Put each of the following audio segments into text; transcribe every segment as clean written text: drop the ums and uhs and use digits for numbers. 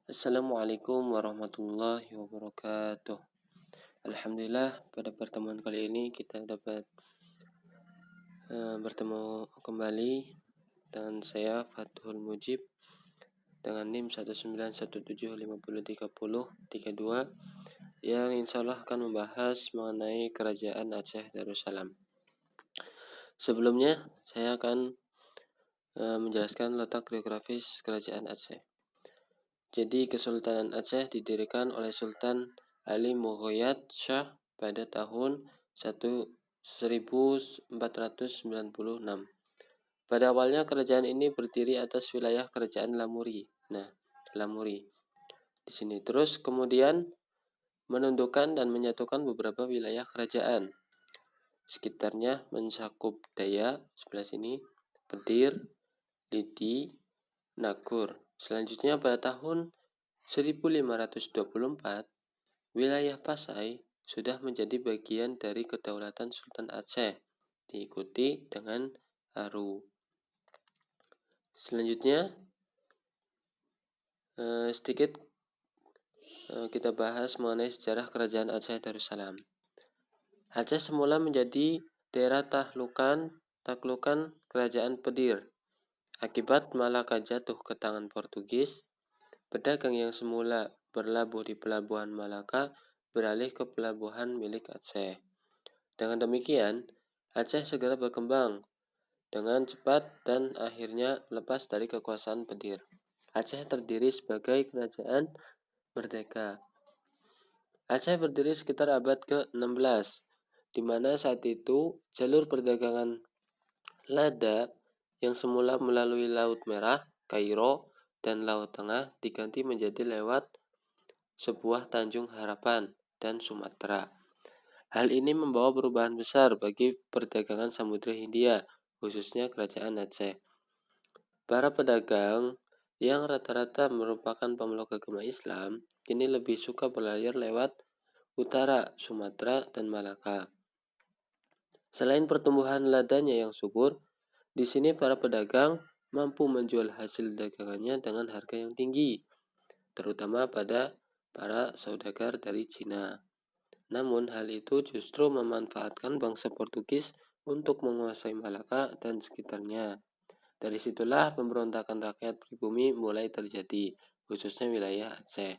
Assalamualaikum warahmatullahi wabarakatuh. Alhamdulillah, pada pertemuan kali ini kita dapat bertemu kembali dengan saya Fathul Mujib dengan NIM 19175033032 yang insyaallah akan membahas mengenai Kerajaan Aceh Darussalam. Sebelumnya saya akan menjelaskan letak geografis Kerajaan Aceh. Jadi Kesultanan Aceh didirikan oleh Sultan Ali Mughayat Shah pada tahun 1496. Pada awalnya kerajaan ini berdiri atas wilayah kerajaan Lamuri. Lamuri di sini. Terus kemudian menundukkan dan menyatukan beberapa wilayah kerajaan. Sekitarnya mencakup Daya sebelah sini, Pedir, Lidi, Nakur. Selanjutnya pada tahun 1524, wilayah Pasai sudah menjadi bagian dari kedaulatan Sultan Aceh, diikuti dengan Aru. Selanjutnya sedikit kita bahas mengenai sejarah Kerajaan Aceh Darussalam. Aceh semula menjadi daerah taklukan Kerajaan Pedir. Akibat Malaka jatuh ke tangan Portugis, pedagang yang semula berlabuh di pelabuhan Malaka beralih ke pelabuhan milik Aceh. Dengan demikian, Aceh segera berkembang dengan cepat dan akhirnya lepas dari kekuasaan Pedir. Aceh terdiri sebagai kerajaan merdeka. Aceh berdiri sekitar abad ke-16, di mana saat itu jalur perdagangan lada yang semula melalui Laut Merah, Kairo, dan Laut Tengah diganti menjadi lewat sebuah Tanjung Harapan dan Sumatera. Hal ini membawa perubahan besar bagi perdagangan Samudra Hindia, khususnya Kerajaan Aceh. Para pedagang yang rata-rata merupakan pemeluk agama Islam, kini lebih suka berlayar lewat utara, Sumatera, dan Malaka. Selain pertumbuhan ladanya yang subur, di sini para pedagang mampu menjual hasil dagangannya dengan harga yang tinggi, terutama pada para saudagar dari Cina. Namun hal itu justru memanfaatkan bangsa Portugis untuk menguasai Malaka dan sekitarnya. Dari situlah pemberontakan rakyat pribumi mulai terjadi, khususnya wilayah Aceh.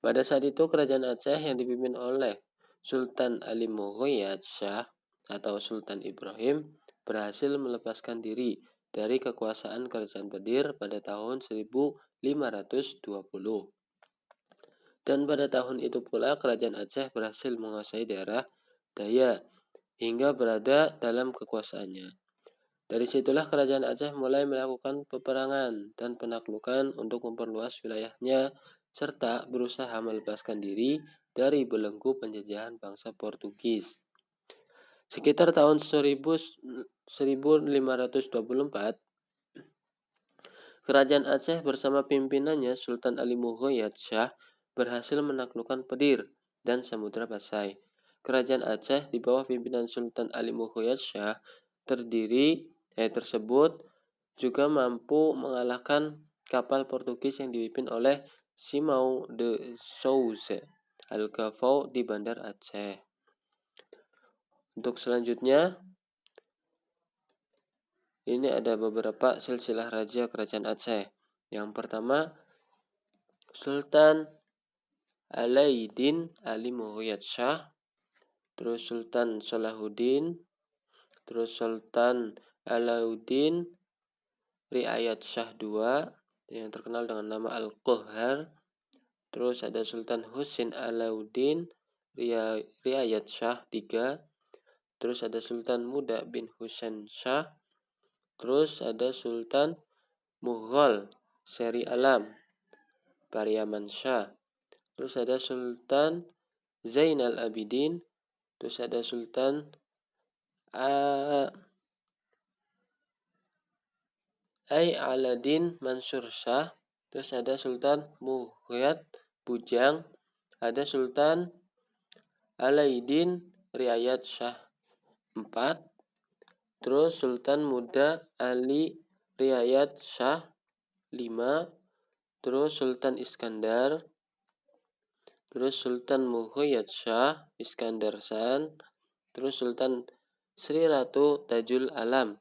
Pada saat itu kerajaan Aceh yang dipimpin oleh Sultan Ali Mughayat Shah atau Sultan Ibrahim berhasil melepaskan diri dari kekuasaan kerajaan Pedir pada tahun 1520. Dan pada tahun itu pula kerajaan Aceh berhasil menguasai daerah Daya hingga berada dalam kekuasaannya. Dari situlah kerajaan Aceh mulai melakukan peperangan dan penaklukan untuk memperluas wilayahnya serta berusaha melepaskan diri dari belenggu penjajahan bangsa Portugis. Sekitar tahun 1524, kerajaan Aceh bersama pimpinannya Sultan Ali Mughayat Shah berhasil menaklukkan Pedir dan Samudra Pasai. Kerajaan Aceh di bawah pimpinan Sultan Ali Mughayat Shah tersebut juga mampu mengalahkan kapal Portugis yang dipimpin oleh Simão de Souza Al-Gafau di Bandar Aceh. Untuk selanjutnya, ini ada beberapa silsilah raja kerajaan Aceh. Yang pertama, Sultan Alaiddin Ali Mughayat Shah, terus Sultan Salahuddin, terus Sultan Alauddin Riayat Shah II yang terkenal dengan nama Al-Qahar, terus ada Sultan Husin Alauddin Riayat Shah III, terus ada Sultan Muda bin Husain Shah, terus ada Sultan Mughal Seri Alam Pariaman Shah, terus ada Sultan Zainal Abidin, terus ada Sultan Aladin Mansur Shah, terus ada Sultan Mughayat Bujang, ada Sultan Alaiddin Riayat Shah IV, terus Sultan Muda Ali Riayat Shah V, terus Sultan Iskandar, terus Sultan Muhayyad Shah Iskandar San, terus Sultan Sri Ratu Tajul Alam,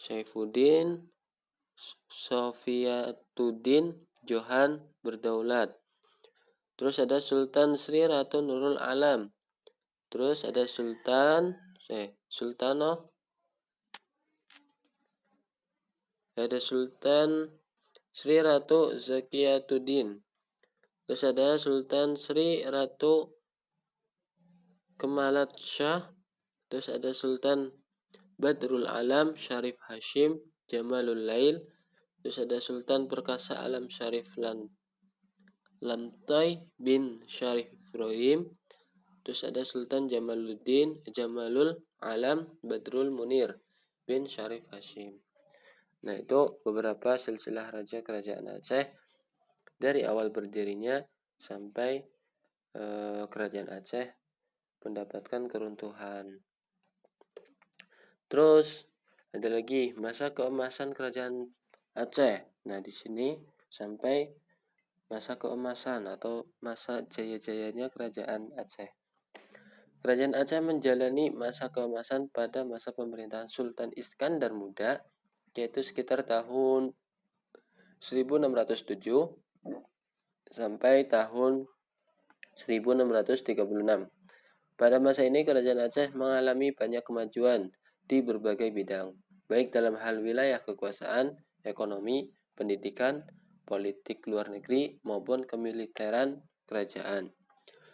Saifuddin Sofiatuddin Johan Berdaulat. Terus ada Sultan Sri Ratu Nurul Alam. Terus ada Sultan Sri Ratu Zakiyatuddin. Terus ada Sultan Sri Ratu Kemalat Shah. Terus ada Sultan Badrul Alam Syarif Hashim Jamalul Lail. Terus ada Sultan Perkasa Alam Syarif Lamtai bin Syarif Ibrahim. Terus ada Sultan Jamalul Alam Badrul Munir bin Syarif Hashim. Nah, itu beberapa silsilah raja kerajaan Aceh dari awal berdirinya sampai kerajaan Aceh mendapatkan keruntuhan. Terus ada lagi masa keemasan kerajaan Aceh. Nah, di sini sampai masa keemasan atau masa jaya-jayanya kerajaan Aceh. Kerajaan Aceh menjalani masa keemasan pada masa pemerintahan Sultan Iskandar Muda, yaitu sekitar tahun 1607 sampai tahun 1636. Pada masa ini kerajaan Aceh mengalami banyak kemajuan di berbagai bidang, baik dalam hal wilayah kekuasaan, ekonomi, pendidikan, politik luar negeri, maupun kemiliteran kerajaan.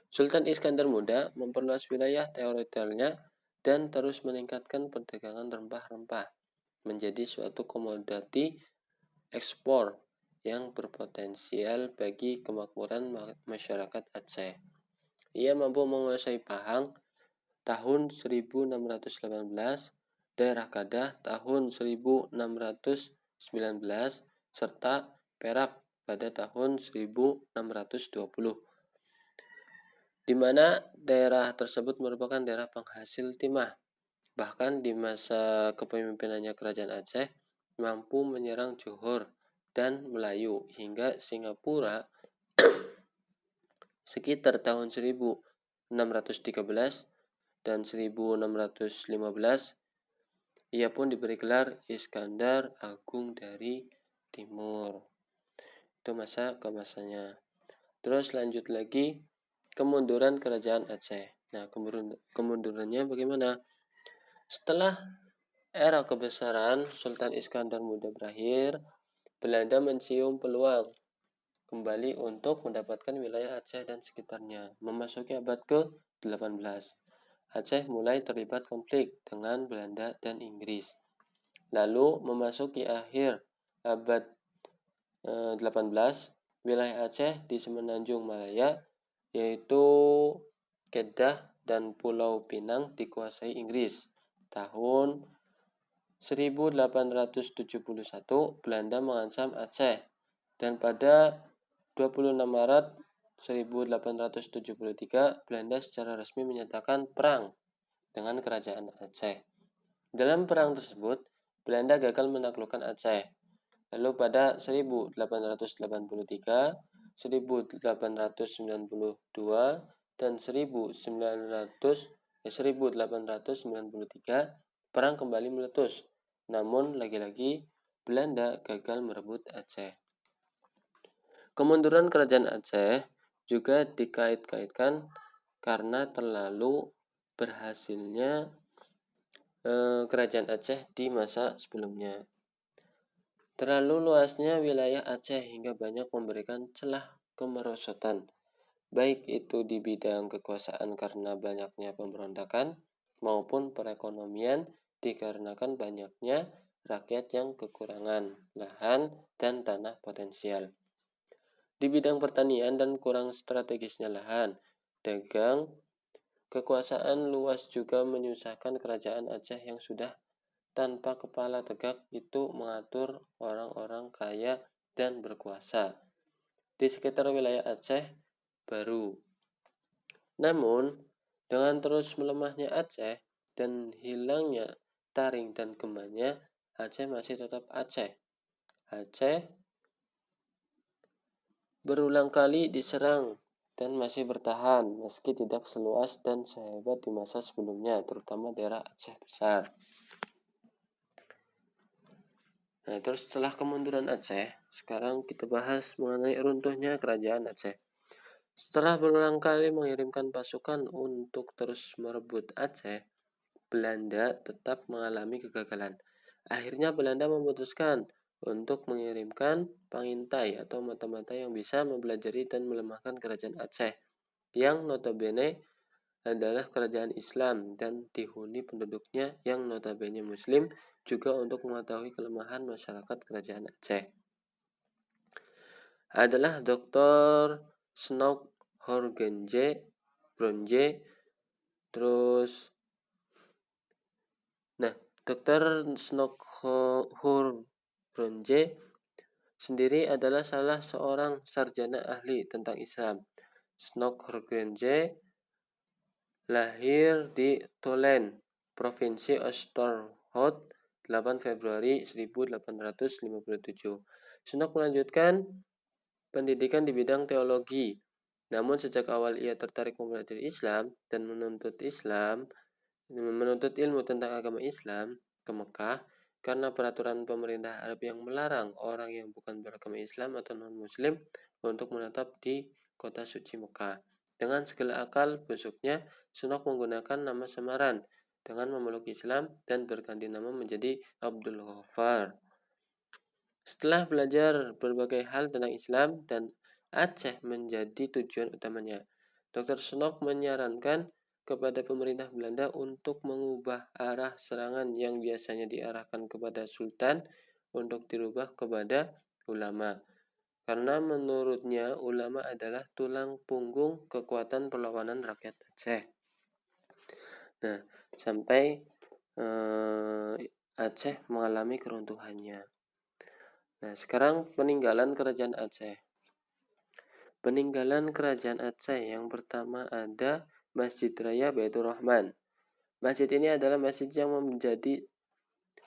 Sultan Iskandar Muda memperluas wilayah teritorialnya dan terus meningkatkan perdagangan rempah-rempah menjadi suatu komoditi ekspor yang berpotensial bagi kemakmuran masyarakat Aceh. Ia mampu menguasai Pahang tahun 1618, daerah Kadah tahun 1619, serta Perak pada tahun 1620. Di mana daerah tersebut merupakan daerah penghasil timah. Bahkan di masa kepemimpinannya kerajaan Aceh mampu menyerang Johor dan Melayu hingga Singapura sekitar tahun 1613 dan 1615. Ia pun diberi gelar Iskandar Agung dari Timur. Itu masa keemasannya. Terus lanjut lagi kemunduran kerajaan Aceh. Nah, kemundurannya bagaimana? Setelah era kebesaran Sultan Iskandar Muda berakhir, Belanda mencium peluang kembali untuk mendapatkan wilayah Aceh dan sekitarnya. Memasuki abad ke-18, Aceh mulai terlibat konflik dengan Belanda dan Inggris. Lalu memasuki akhir abad 18, wilayah Aceh di Semenanjung Malaya, yaitu Kedah dan Pulau Pinang, dikuasai Inggris. Tahun 1871 Belanda mengancam Aceh, dan pada 26 Maret 1873 Belanda secara resmi menyatakan perang dengan kerajaan Aceh. Dalam perang tersebut Belanda gagal menaklukkan Aceh. Lalu pada 1883, 1892 dan 1893 perang kembali meletus. Namun lagi-lagi Belanda gagal merebut Aceh. Kemunduran kerajaan Aceh juga dikait-kaitkan karena terlalu berhasilnya kerajaan Aceh di masa sebelumnya. Terlalu luasnya wilayah Aceh hingga banyak memberikan celah kemerosotan, baik itu di bidang kekuasaan karena banyaknya pemberontakan, maupun perekonomian dikarenakan banyaknya rakyat yang kekurangan lahan dan tanah potensial. Di bidang pertanian dan kurang strategisnya lahan, dagang, kekuasaan luas juga menyusahkan kerajaan Aceh yang sudah tanpa kepala tegak itu mengatur orang-orang kaya dan berkuasa di sekitar wilayah Aceh baru. Namun, dengan terus melemahnya Aceh dan hilangnya taring dan kemahnya, Aceh masih tetap Aceh. Aceh berulang kali diserang dan masih bertahan meski tidak seluas dan sehebat di masa sebelumnya, terutama daerah Aceh besar. Nah, terus setelah kemunduran Aceh, sekarang kita bahas mengenai runtuhnya kerajaan Aceh. Setelah berulang kali mengirimkan pasukan untuk terus merebut Aceh, Belanda tetap mengalami kegagalan. Akhirnya Belanda memutuskan untuk mengirimkan pengintai atau mata-mata yang bisa mempelajari dan melemahkan kerajaan Aceh, yang notabene adalah kerajaan Islam dan dihuni penduduknya yang notabene Muslim, juga untuk mengetahui kelemahan masyarakat kerajaan Aceh. Adalah Dr. Snouk Horgenje Bronje. Terus Dr. Snouk Bronje sendiri adalah salah seorang sarjana ahli tentang Islam. Snouk Horgenje lahir di Tolen, Provinsi Oosterhout, 8 Februari 1857. Snouk melanjutkan pendidikan di bidang teologi. Namun sejak awal ia tertarik mempelajari Islam dan menuntut ilmu tentang agama Islam ke Mekah karena peraturan pemerintah Arab yang melarang orang yang bukan beragama Islam atau non-Muslim untuk menetap di kota suci Mekah. Dengan segala akal busuknya, Snouk menggunakan nama samaran dengan memeluk Islam dan berganti nama menjadi Abdul Ghaffar. Setelah belajar berbagai hal tentang Islam dan Aceh menjadi tujuan utamanya, Dr. Snouk menyarankan kepada pemerintah Belanda untuk mengubah arah serangan yang biasanya diarahkan kepada sultan untuk dirubah kepada ulama. Karena menurutnya ulama adalah tulang punggung kekuatan perlawanan rakyat Aceh. Nah, sampai Aceh mengalami keruntuhannya. Nah, sekarang peninggalan kerajaan Aceh. Peninggalan kerajaan Aceh yang pertama ada Masjid Raya Baitur Rahman. Masjid ini adalah masjid yang menjadi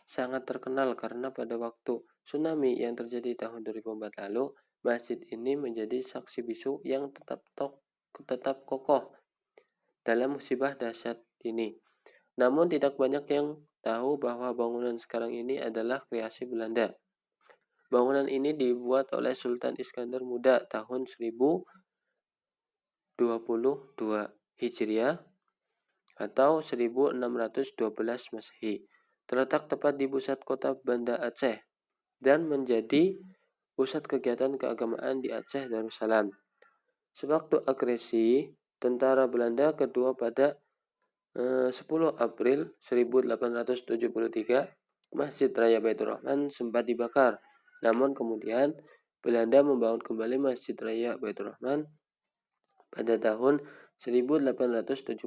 sangat terkenal karena pada waktu tsunami yang terjadi tahun 2004 lalu, masjid ini menjadi saksi bisu yang tetap kokoh dalam musibah dahsyat ini. Namun tidak banyak yang tahu bahwa bangunan sekarang ini adalah kreasi Belanda. Bangunan ini dibuat oleh Sultan Iskandar Muda tahun 1022 Hijriah atau 1612 Masehi. Terletak tepat di pusat kota Banda Aceh dan menjadi pusat kegiatan keagamaan di Aceh Darussalam. Sewaktu agresi tentara Belanda kedua pada 10 April 1873, Masjid Raya Baitur Rahman sempat dibakar. Namun kemudian Belanda membangun kembali Masjid Raya Baitur Rahman pada tahun 1877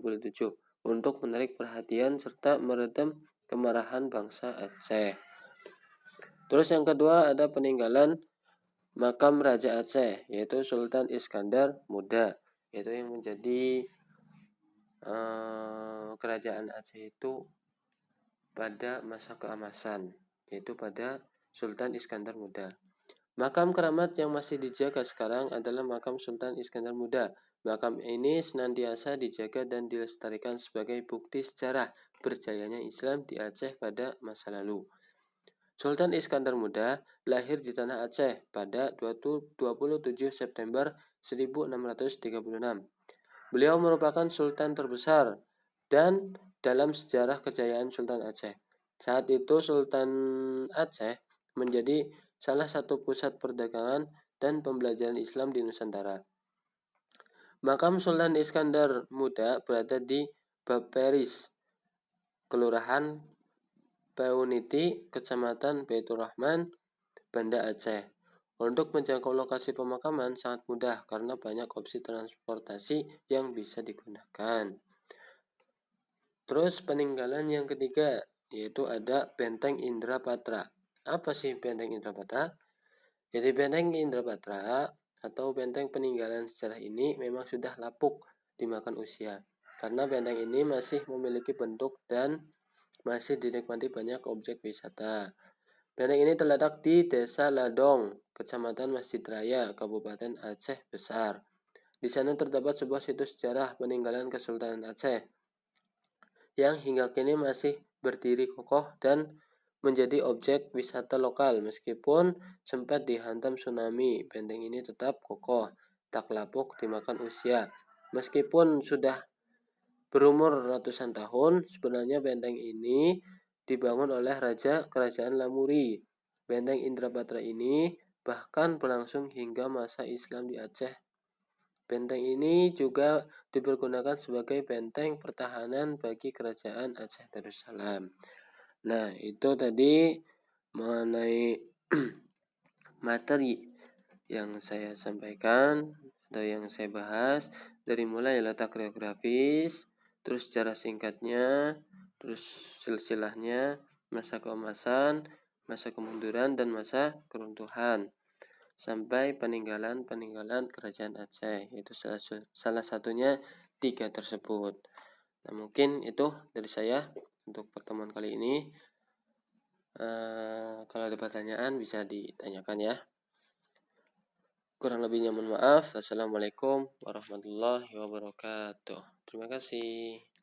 untuk menarik perhatian serta meredam kemarahan bangsa Aceh. Terus yang kedua ada peninggalan makam Raja Aceh, yaitu Sultan Iskandar Muda, yaitu yang menjadi kerajaan Aceh itu pada masa keemasan, yaitu pada Sultan Iskandar Muda. Makam keramat yang masih dijaga sekarang adalah makam Sultan Iskandar Muda. Makam ini senantiasa dijaga dan dilestarikan sebagai bukti sejarah berjayanya Islam di Aceh pada masa lalu. Sultan Iskandar Muda lahir di tanah Aceh pada 27 September 1636. Beliau merupakan sultan terbesar dan dalam sejarah kejayaan Sultan Aceh. Saat itu Sultan Aceh menjadi salah satu pusat perdagangan dan pembelajaran Islam di Nusantara. Makam Sultan Iskandar Muda berada di Baperis, Kelurahan Peuniti, Kecamatan Baitur Rahman, Banda Aceh. Untuk menjangkau lokasi pemakaman sangat mudah karena banyak opsi transportasi yang bisa digunakan. Terus peninggalan yang ketiga yaitu ada Benteng Indrapatra. Apa sih Benteng Indrapatra? Jadi Benteng Indrapatra atau benteng peninggalan sejarah ini memang sudah lapuk dimakan usia. Karena benteng ini masih memiliki bentuk dan masih dinikmati banyak objek wisata. Benteng ini terletak di Desa Ladong, Kecamatan Masjid Raya, Kabupaten Aceh Besar. Di sana terdapat sebuah situs sejarah peninggalan Kesultanan Aceh yang hingga kini masih berdiri kokoh dan menjadi objek wisata lokal. Meskipun sempat dihantam tsunami, benteng ini tetap kokoh, tak lapuk dimakan usia. Meskipun sudah berumur ratusan tahun, sebenarnya benteng ini dibangun oleh Raja Kerajaan Lamuri. Benteng Indrapatra ini bahkan berlangsung hingga masa Islam di Aceh. Benteng ini juga dipergunakan sebagai benteng pertahanan bagi Kerajaan Aceh Darussalam. Nah, itu tadi mengenai materi yang saya sampaikan atau yang saya bahas, dari mulai letak geografis, terus secara singkatnya, terus silsilahnya, masa keemasan, masa kemunduran, dan masa keruntuhan, sampai peninggalan kerajaan Aceh. Itu salah satunya 3 tersebut. Nah, mungkin itu dari saya untuk pertemuan kali ini. Kalau ada pertanyaan bisa ditanyakan ya. Kurang lebihnya mohon maaf. Assalamualaikum warahmatullahi wabarakatuh. Terima kasih.